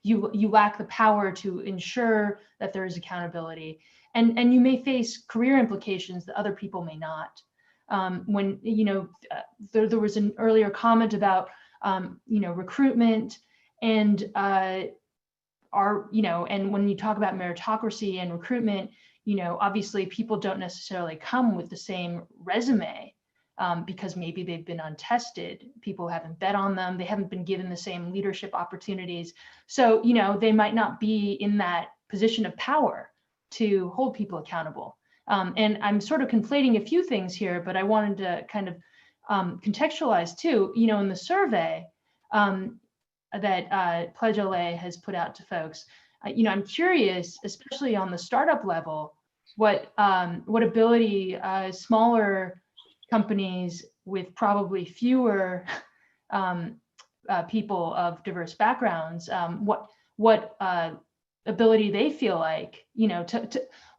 Speaker 1: you lack the power to ensure that there is accountability, and you may face career implications that other people may not. There was an earlier comment about recruitment, and and when you talk about meritocracy and recruitment, obviously people don't necessarily come with the same resume. Because maybe they've been untested, people haven't bet on them, they haven't been given the same leadership opportunities. So, they might not be in that position of power to hold people accountable. And I'm sort of conflating a few things here, but I wanted to kind of contextualize too, in the survey that PledgeLA has put out to folks, I'm curious, especially on the startup level, what ability smaller companies with probably fewer people of diverse backgrounds, what ability they feel like,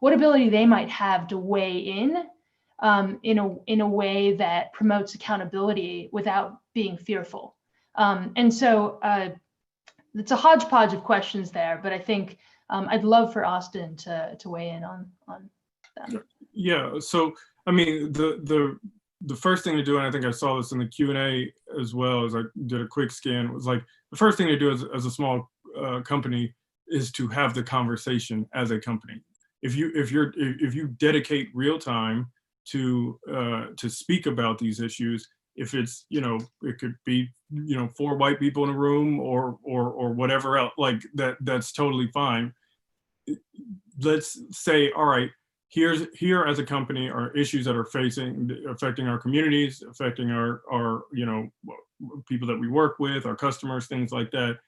Speaker 1: what ability they might have to weigh in a way that promotes accountability without being fearful. And so it's a hodgepodge of questions there, but I think I'd love for Austin to weigh in on them.
Speaker 2: Yeah, so I mean, the first thing to do, and I think I saw this in the Q&A as well, as I did a quick scan, was like the first thing to do as a small company is to have the conversation as a company. If you dedicate real time to speak about these issues, if it's, you know, it could be, you know, 4 white people in a room or whatever else, like that's totally fine. Let's say, all right, here as a company are issues that are affecting our communities, affecting our you know, people that we work with, our customers, things like that.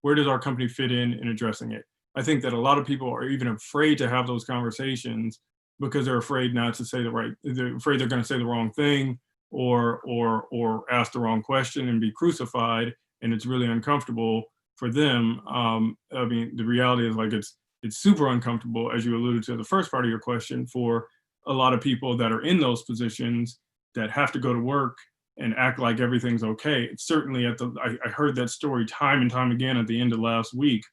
Speaker 2: Where does our company fit in addressing it? I think that a lot of people are even afraid to have those conversations because they're afraid not to say they're afraid they're going to say the wrong thing or ask the wrong question and be crucified, and it's really uncomfortable for them. I mean, the reality is, like, it's super uncomfortable, as you alluded to in the first part of your question, for a lot of people that are in those positions that have to go to work and act like everything's okay. It's certainly I heard that story time and time again at the end of last week,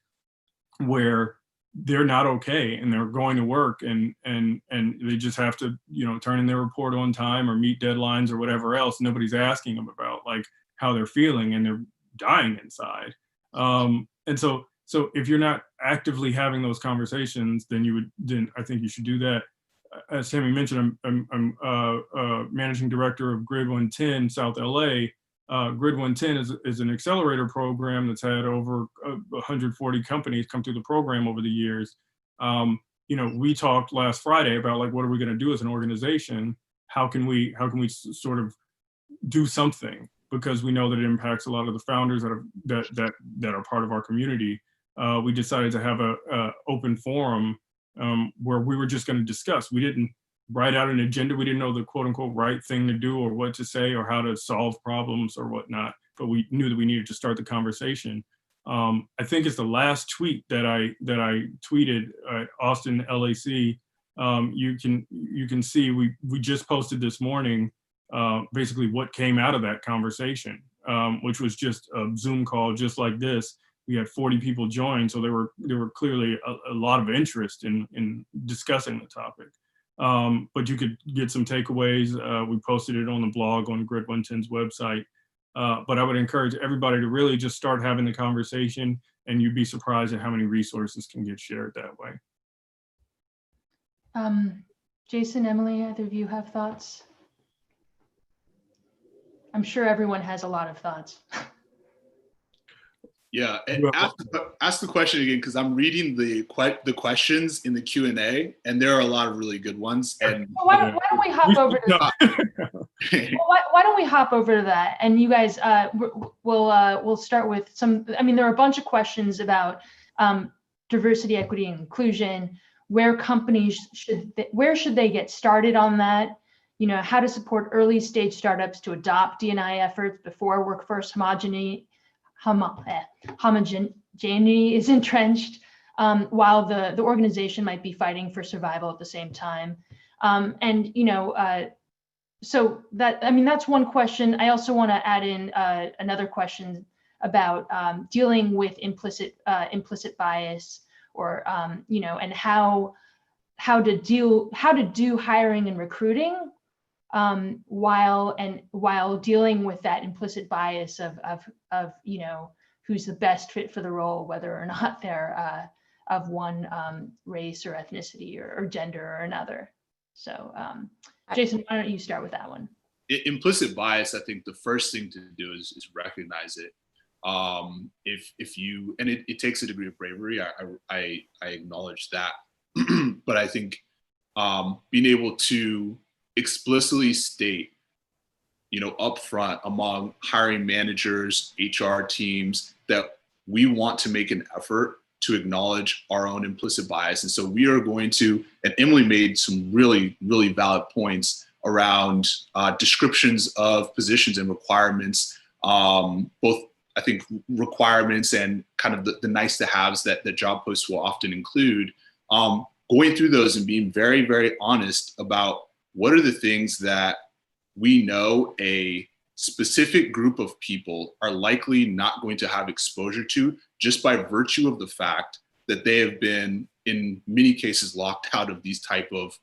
Speaker 2: where they're not okay and they're going to work and they just have to, you know, turn in their report on time or meet deadlines or whatever else. Nobody's asking them about, like, how they're feeling, and they're dying inside. And so if you're not actively having those conversations, then I think you should do that. As Tami mentioned, I'm managing director of Grid110 South LA. Grid110 is an accelerator program that's had over 140 companies come through the program over the years. You know, we talked last Friday about, like, what are we going to do as an organization? How can we sort of do something? Because we know that it impacts a lot of the founders that are part of our community. We decided to have a open forum where we were just going to discuss. We didn't write out an agenda. We didn't know the quote unquote right thing to do or what to say or how to solve problems or whatnot, but we knew that we needed to start the conversation. I think it's the last tweet that I tweeted, Austin LAC. You can see we just posted this morning basically what came out of that conversation, which was just a Zoom call just like this. We had 40 people join, so there were clearly a lot of interest in discussing the topic. But you could get some takeaways. We posted it on the blog on Grid110's website. But I would encourage everybody to really just start having the conversation, and you'd be surprised at how many resources can get shared that way.
Speaker 1: Jasson, Emily, either of you have thoughts? I'm sure everyone has a lot of thoughts.
Speaker 3: Yeah, and ask the question again, because I'm reading the questions in the Q&A, and there are a lot of really good ones. And
Speaker 1: well, why don't we hop over to that? Why don't we hop over to that? And you guys, we'll start with some. I mean, there are a bunch of questions about diversity, equity, and inclusion. Where companies where should they get started on that? You know, how to support early stage startups to adopt D&I efforts before workforce homogeneity is entrenched, while the organization might be fighting for survival at the same time. And, you know, so that, I mean, that's one question. I also want to add in another question about dealing with implicit bias, or, you know, and how to do hiring and recruiting while dealing with that implicit bias of you know, who's the best fit for the role, whether or not they're of one race or ethnicity or gender or another. So Jasson, why don't you start with that one?
Speaker 3: Implicit bias, I think the first thing to do is recognize it. If you, and it takes a degree of bravery, I acknowledge that, but I think being able to explicitly state, you know, upfront among hiring managers, HR teams, that we want to make an effort to acknowledge our own implicit bias. And so we are going to, and Emily made some really, really valid points around descriptions of positions and requirements, both, I think, requirements and kind of the nice to haves that job posts will often include, going through those and being very, very honest about what are the things that we know a specific group of people are likely not going to have exposure to, just by virtue of the fact that they have been, in many cases, locked out of these type of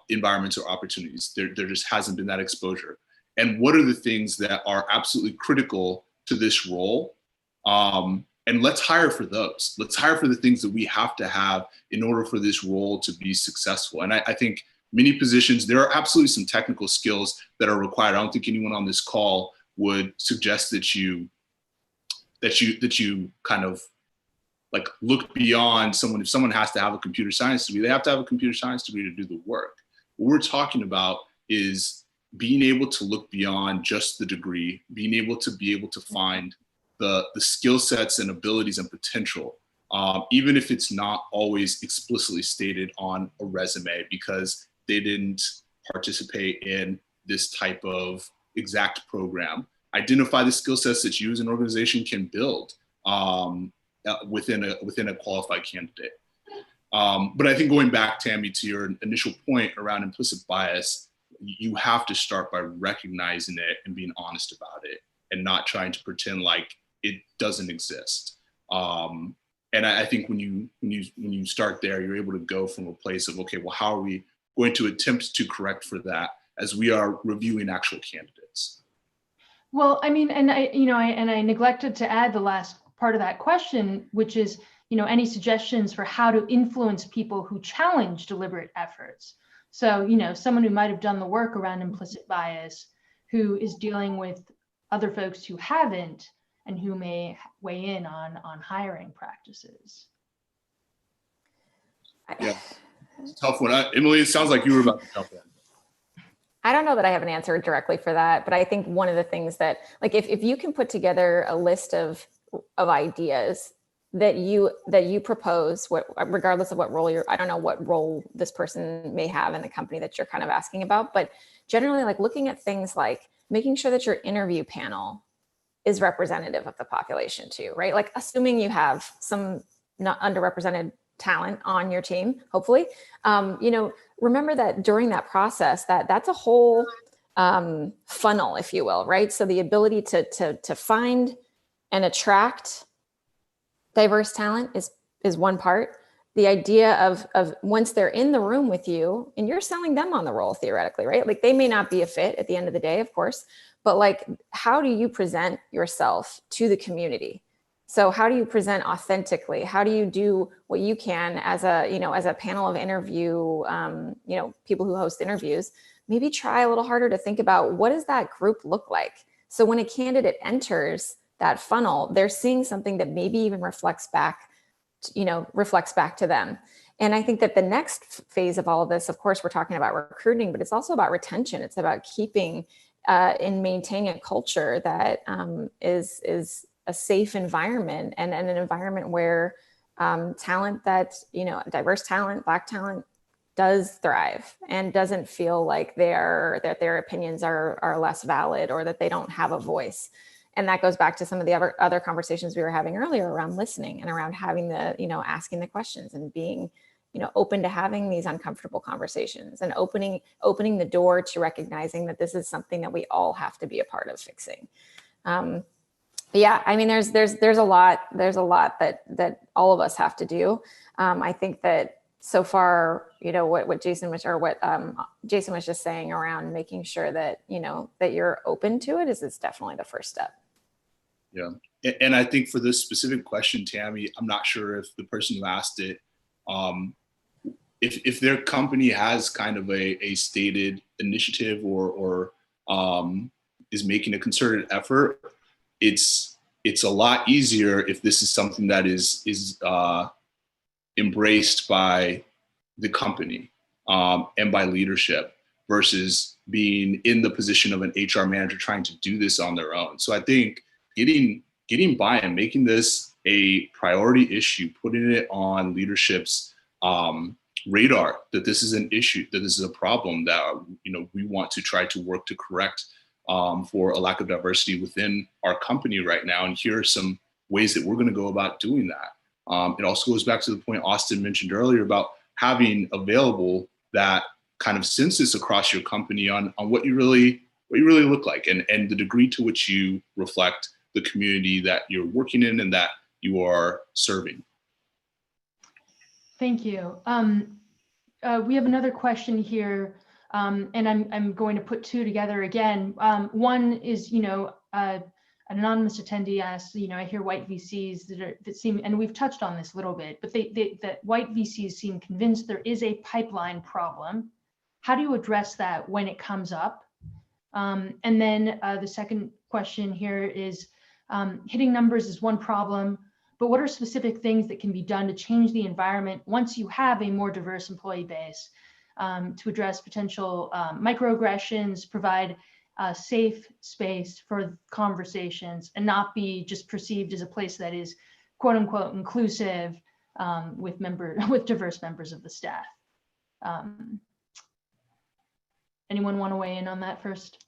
Speaker 3: environments or opportunities. There just hasn't been that exposure. And what are the things that are absolutely critical to this role? And let's hire for those. Let's hire for the things that we have to have in order for this role to be successful. And I think many positions, there are absolutely some technical skills that are required. I don't think anyone on this call would suggest that you kind of like look beyond someone. If someone has to have a computer science degree, they have to have a computer science degree to do the work. What we're talking about is being able to look beyond just the degree, being able to find the skill sets and abilities and potential, even if it's not always explicitly stated on a resume because they didn't participate in this type of exact program. Identify the skill sets that you as an organization can build within a qualified candidate. But I think going back, Tami, to your initial point around implicit bias, you have to start by recognizing it and being honest about it and not trying to pretend like it doesn't exist. And I think when you start there, you're able to go from a place of, okay, well, how are we going to attempt to correct for that as we are reviewing actual candidates?
Speaker 1: Well, I mean, and I neglected to add the last part of that question, which is, any suggestions for how to influence people who challenge deliberate efforts. So, someone who might have done the work around implicit bias, who is dealing with other folks who haven't, and who may weigh in on hiring practices.
Speaker 3: Yeah, it's a tough one. Emily, it sounds like you were about to jump in.
Speaker 4: I don't know that I have an answer directly for that, but I think one of the things that, like, if you can put together a list of ideas that you propose, regardless of what role I don't know what role this person may have in the company that you're kind of asking about, but generally, like, looking at things like making sure that your interview panel is representative of the population too, right? Like, assuming you have some not underrepresented talent on your team, hopefully, remember that during that process, that's a whole funnel, if you will, right? So the ability to find and attract diverse talent is one part. The idea of once they're in the room with you and you're selling them on the role theoretically, right? Like, they may not be a fit at the end of the day, of course, but like, how do you present yourself to the community? So how do you present authentically? How do you do what you can as a panel of interview, people who host interviews, maybe try a little harder to think about what does that group look like? So when a candidate enters that funnel, they're seeing something that maybe even reflects back to them. And I think that the next phase of all of this, of course, we're talking about recruiting, but it's also about retention. It's about keeping and maintaining a culture that is a safe environment and an environment where talent that, diverse talent, Black talent does thrive and doesn't feel like that their opinions are less valid or that they don't have a voice. And that goes back to some of the other conversations we were having earlier around listening and around having asking the questions and being, open to having these uncomfortable conversations and opening the door to recognizing that this is something that we all have to be a part of fixing. Yeah, I mean, there's a lot that all of us have to do. I think that so far, what Jasson was just saying around making sure that, that you're open to it is definitely the first step.
Speaker 3: Yeah. And I think for this specific question, Tami, I'm not sure if the person who asked it, if their company has kind of a stated initiative or is making a concerted effort, it's a lot easier if this is something that is embraced by the company and by leadership versus being in the position of an HR manager trying to do this on their own. So I think getting buy-in, making this a priority issue, putting it on leadership's radar that this is an issue, that this is a problem that we want to try to work to correct for a lack of diversity within our company right now. And here are some ways that we're going to go about doing that. It also goes back to the point Austin mentioned earlier about having available that kind of census across your company on what you really what you really look like, and the degree to which you reflect the community that you're working in and that you are serving.
Speaker 1: Thank you. We have another question here, and I'm going to put two together again. One is, an anonymous attendee asks, I hear white VCs that seem, and we've touched on this a little bit, but that white VCs seem convinced there is a pipeline problem. How do you address that when it comes up? And then the second question here is, hitting numbers is one problem, but what are specific things that can be done to change the environment once you have a more diverse employee base, to address potential microaggressions, provide a safe space for conversations, and not be just perceived as a place that is quote unquote inclusive with diverse members of the staff. Anyone want to weigh in on that first?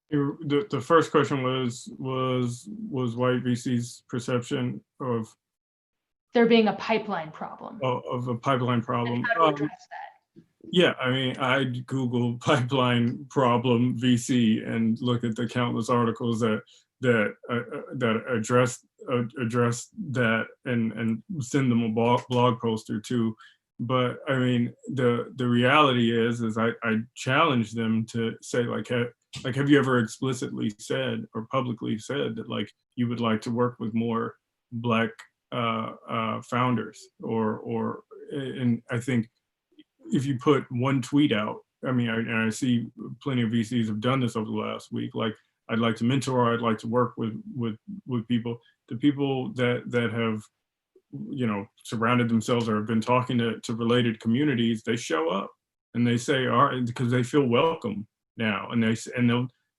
Speaker 2: The first question was white VC's perception of
Speaker 1: there being a pipeline problem.
Speaker 2: Of a pipeline problem.
Speaker 1: And how to address that?
Speaker 2: Yeah, I mean, I'd Google pipeline problem VC and look at the countless articles that address that and send them a blog post or two. But I mean, the reality is I challenge them to say, like, have you ever explicitly said or publicly said that, like, you would like to work with more Black founders, and I think if you put one tweet out, I mean, I see plenty of VCs have done this over the last week, like, I'd like to mentor, I'd like to work with people, the people that have, surrounded themselves or have been talking to related communities, they show up and they say, all right, because they feel welcome now, and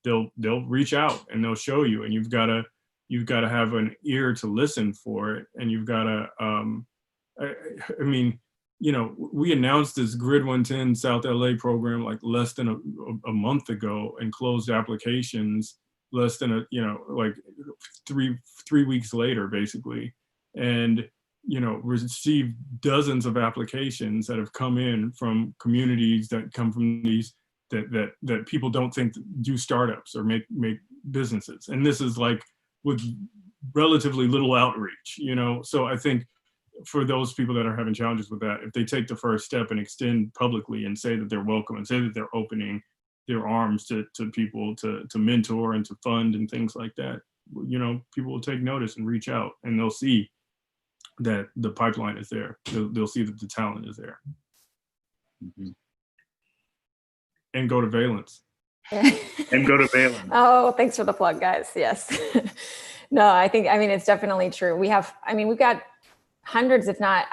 Speaker 2: they'll reach out and they'll show you, and you've got to have an ear to listen for it, and you've got to I mean, we announced this Grid110 South LA program like less than a month ago, and closed applications less than like three weeks later, basically, and received dozens of applications that have come in from communities that come from these that people don't think do startups or make businesses, and this is like with relatively little outreach, so I think for those people that are having challenges with that, if they take the first step and extend publicly and say that they're welcome and say that they're opening their arms to people to mentor and to fund and things like that, people will take notice and reach out, and they'll see that the pipeline is there. They'll see that the talent is there. Mm-hmm. And go to Valence.
Speaker 3: And go to Valence.
Speaker 4: Oh, thanks for the plug, guys. Yes. No, I mean, it's definitely true. We've got hundreds, if not,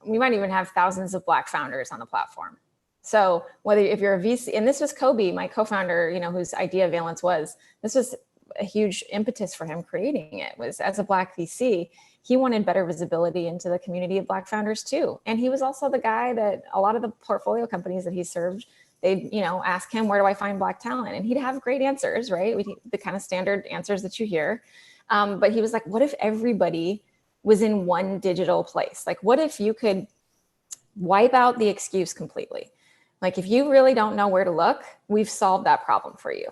Speaker 4: we might even have thousands of Black founders on the platform. So if you're a VC, and this was Kobe, my co-founder, whose idea Valence this was a huge impetus for him creating it, was as a Black VC, he wanted better visibility into the community of Black founders too. And he was also the guy that a lot of the portfolio companies that he served, they'd, ask him, where do I find Black talent? And he'd have great answers, right? The kind of standard answers that you hear. But he was like, what if everybody was in one digital place? Like, what if you could wipe out the excuse completely? Like, if you really don't know where to look, we've solved that problem for you.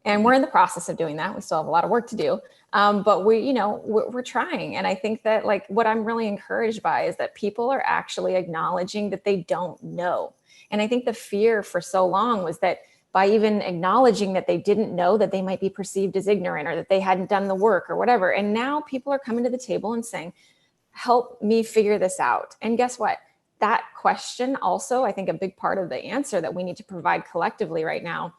Speaker 4: And we're in the process of doing that. We still have a lot of work to do. But we're trying. And I think that, like, what I'm really encouraged by is that people are actually acknowledging that they don't know. And I think the fear for so long was that by even acknowledging that they didn't know, that they might be perceived as ignorant or that they hadn't done the work or whatever. And now people are coming to the table and saying, help me figure this out. And guess what? That question also, I think a big part of the answer that we need to provide collectively right now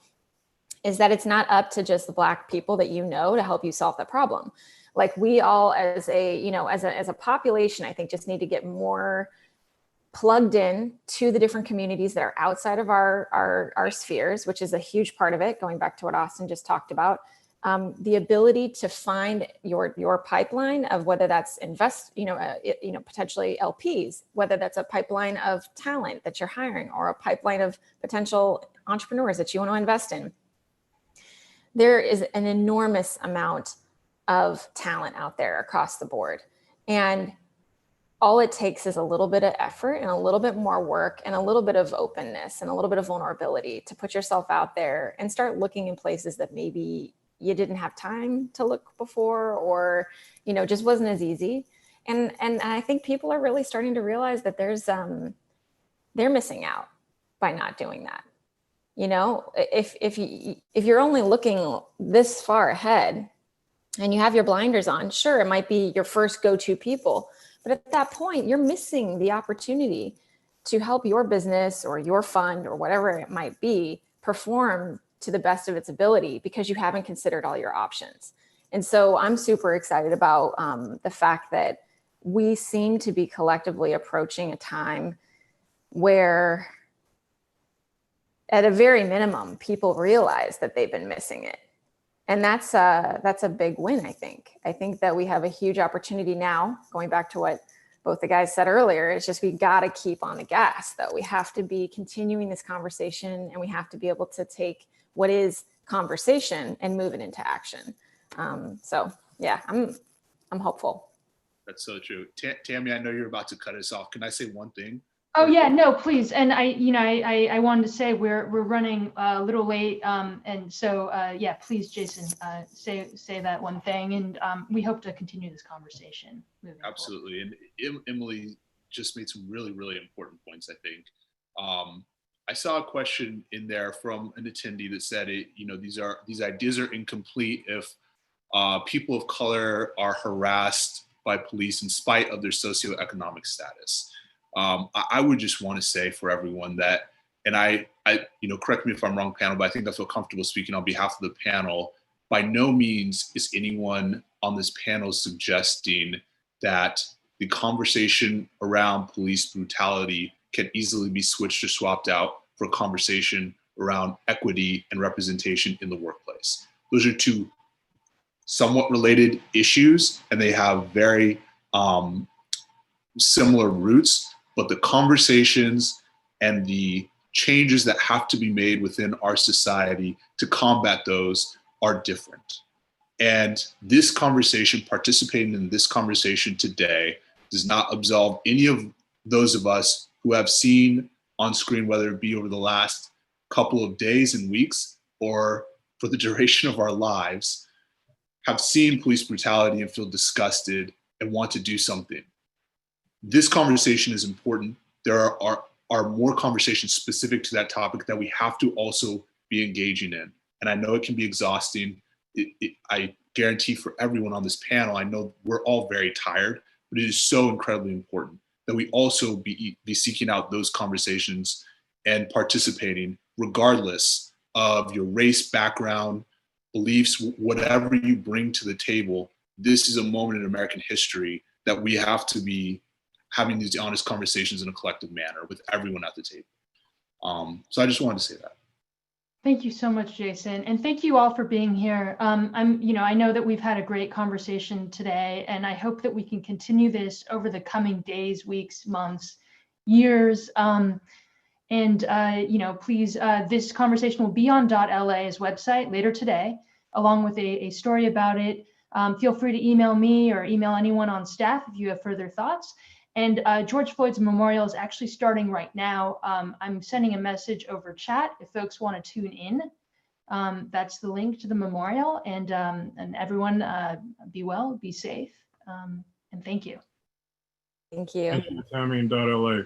Speaker 4: is that it's not up to just the Black people that to help you solve the problem. Like, we all as a population, I think, just need to get more plugged in to the different communities that are outside of our spheres, which is a huge part of it. Going back to what Austin just talked about, the ability to find your pipeline of whether that's potentially LPs, whether that's a pipeline of talent that you're hiring, or a pipeline of potential entrepreneurs that you want to invest in. There is an enormous amount of talent out there across the board. And all it takes is a little bit of effort and a little bit more work and a little bit of openness and a little bit of vulnerability to put yourself out there and start looking in places that maybe you didn't have time to look before, or, you know, just wasn't as easy. And I think people are really starting to realize that they're missing out by not doing that. You know, if you're only looking this far ahead and you have your blinders on, sure, it might be your first go-to people, but at that point, you're missing the opportunity to help your business or your fund or whatever it might be perform to the best of its ability because you haven't considered all your options. And so I'm super excited about the fact that we seem to be collectively approaching a time where, at a very minimum, people realize that they've been missing it. And that's a big win, I think. I think that we have a huge opportunity now, going back to what both the guys said earlier, it's just we got to keep on the gas, though. We have to be continuing this conversation, and we have to be able to take what is conversation and move it into action. So yeah, I'm hopeful.
Speaker 3: That's so true. Tami, I know you're about to cut us off. Can I say one thing?
Speaker 1: Oh yeah, no, please. And I wanted to say we're running a little late, and so yeah, please, Jasson, say that one thing, and we hope to continue this conversation moving
Speaker 3: Absolutely. Forward. And Emily just made some really, really important points, I think. I saw a question in there from an attendee that said, these ideas are incomplete if people of color are harassed by police in spite of their socioeconomic status. I would just want to say for everyone that, and I, correct me if I'm wrong, panel, but I think I feel comfortable speaking on behalf of the panel. By no means is anyone on this panel suggesting that the conversation around police brutality can easily be switched or swapped out for a conversation around equity and representation in the workplace. Those are two somewhat related issues, and they have very similar roots, but the conversations and the changes that have to be made within our society to combat those are different. And this conversation, participating in this conversation today, does not absolve any of those of us who have seen on screen, whether it be over the last couple of days and weeks or for the duration of our lives, have seen police brutality and feel disgusted and want to do something. This conversation is important. There are more conversations specific to that topic that we have to also be engaging in. And I know it can be exhausting. I guarantee for everyone on this panel, I know we're all very tired, but it is so incredibly important that we also be seeking out those conversations and participating regardless of your race, background, beliefs, whatever you bring to the table. This is a moment in American history that we have to be having these honest conversations in a collective manner with everyone at the table. So I just wanted to say that.
Speaker 1: Thank you so much, Jasson. And thank you all for being here. I know that we've had a great conversation today, and I hope that we can continue this over the coming days, weeks, months, years. Please, this conversation will be on dot.LA's website later today, along with a story about it. Feel free to email me or email anyone on staff if you have further thoughts. And George Floyd's memorial is actually starting right now. I'm sending a message over chat if folks want to tune in. That's the link to the memorial. And everyone, be well, be safe, and thank you.
Speaker 4: Thank you.
Speaker 2: Thank you, Tami and dot.LA.